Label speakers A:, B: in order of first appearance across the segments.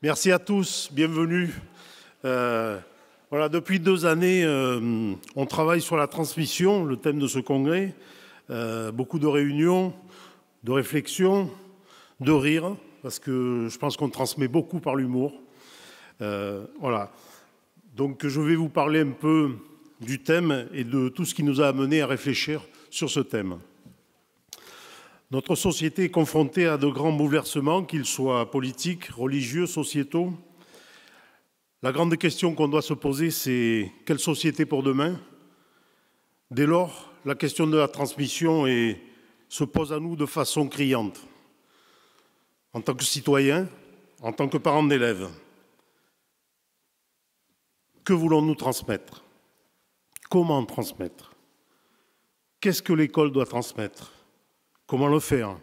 A: Merci à tous, bienvenue. Voilà, depuis 2 années, on travaille sur la transmission, le thème de ce congrès. Beaucoup de réunions, de réflexions, de rires, parce que je pense qu'on transmet beaucoup par l'humour. Voilà. Donc je vais vous parler un peu du thème et de tout ce qui nous a amené à réfléchir sur ce thème. Notre société est confrontée à de grands bouleversements, qu'ils soient politiques, religieux, sociétaux. La grande question qu'on doit se poser, c'est quelle société pour demain? Dès lors, la question de la transmission se pose à nous de façon criante. En tant que citoyens, en tant que parents d'élèves, que voulons-nous transmettre? Comment transmettre? Qu'est-ce que l'école doit transmettre? Comment le faire?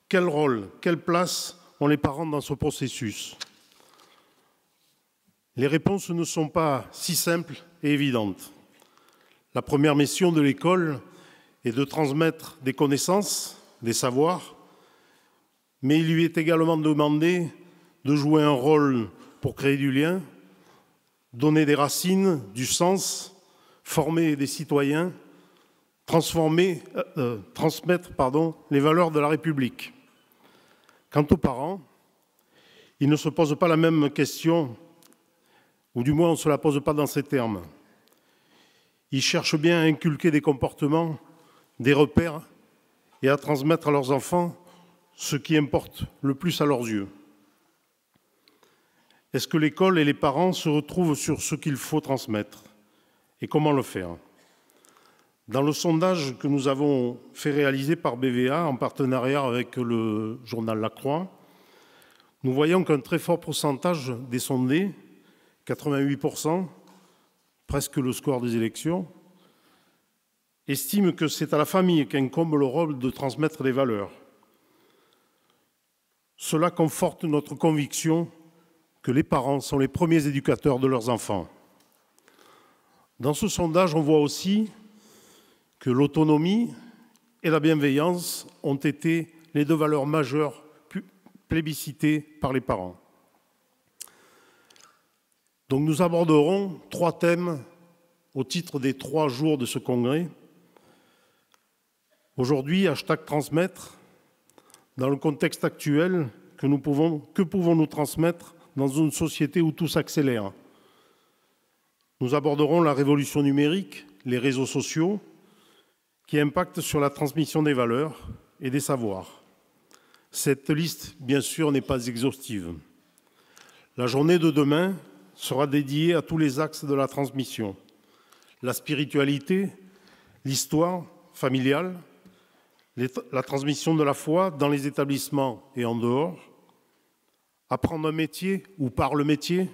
A: Quel rôle, quelle place ont les parents dans ce processus? Les réponses ne sont pas si simples et évidentes. La première mission de l'école est de transmettre des connaissances, des savoirs, mais il lui est également demandé de jouer un rôle pour créer du lien, donner des racines, du sens, former des citoyens, transmettre les valeurs de la République. Quant aux parents, ils ne se posent pas la même question, ou du moins on ne se la pose pas dans ces termes. Ils cherchent bien à inculquer des comportements, des repères, et à transmettre à leurs enfants ce qui importe le plus à leurs yeux. Est-ce que l'école et les parents se retrouvent sur ce qu'il faut transmettre? Et comment le faire? Dans le sondage que nous avons fait réaliser par BVA en partenariat avec le journal La Croix, nous voyons qu'un très fort pourcentage des sondés, 88%, presque le score des élections, estiment que c'est à la famille qu'incombe le rôle de transmettre les valeurs. Cela conforte notre conviction que les parents sont les premiers éducateurs de leurs enfants. Dans ce sondage, on voit aussi que l'autonomie et la bienveillance ont été les 2 valeurs majeures plébiscitées par les parents. Donc nous aborderons 3 thèmes au titre des 3 jours de ce congrès. Aujourd'hui, #transmettre, dans le contexte actuel, que pouvons-nous transmettre dans une société où tout s'accélère? Nous aborderons la révolution numérique, les réseaux sociaux, qui impactent sur la transmission des valeurs et des savoirs. Cette liste, bien sûr, n'est pas exhaustive. La journée de demain sera dédiée à tous les axes de la transmission. La spiritualité, l'histoire familiale, la transmission de la foi dans les établissements et en dehors, apprendre un métier ou par le métier,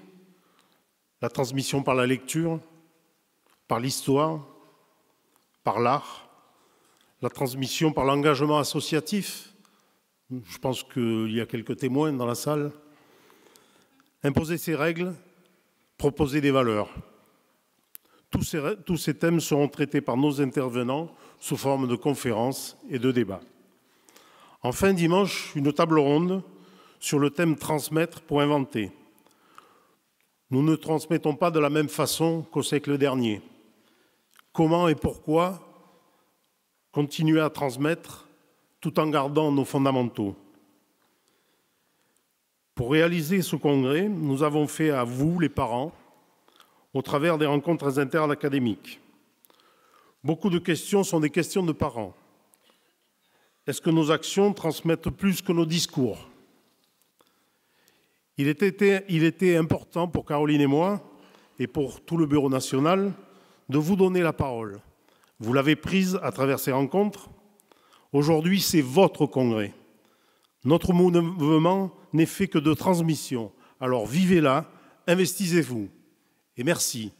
A: la transmission par la lecture, par l'histoire, par l'art, la transmission par l'engagement associatif. Je pense qu'il y a quelques témoins dans la salle. Imposer ses règles, proposer des valeurs. Tous ces thèmes seront traités par nos intervenants sous forme de conférences et de débats. Enfin, dimanche, une table ronde sur le thème « Transmettre pour inventer ». Nous ne transmettons pas de la même façon qu'au siècle dernier. Comment et pourquoi continuer à transmettre tout en gardant nos fondamentaux? Pour réaliser ce congrès, nous avons fait à vous, les parents, au travers des rencontres interacadémiques. Beaucoup de questions sont des questions de parents. Est-ce que nos actions transmettent plus que nos discours? Il était important pour Caroline et moi, et pour tout le Bureau national, de vous donner la parole. Vous l'avez prise à travers ces rencontres. Aujourd'hui, c'est votre congrès. Notre mouvement n'est fait que de transmission. Alors vivez-la, investissez-vous. Et merci.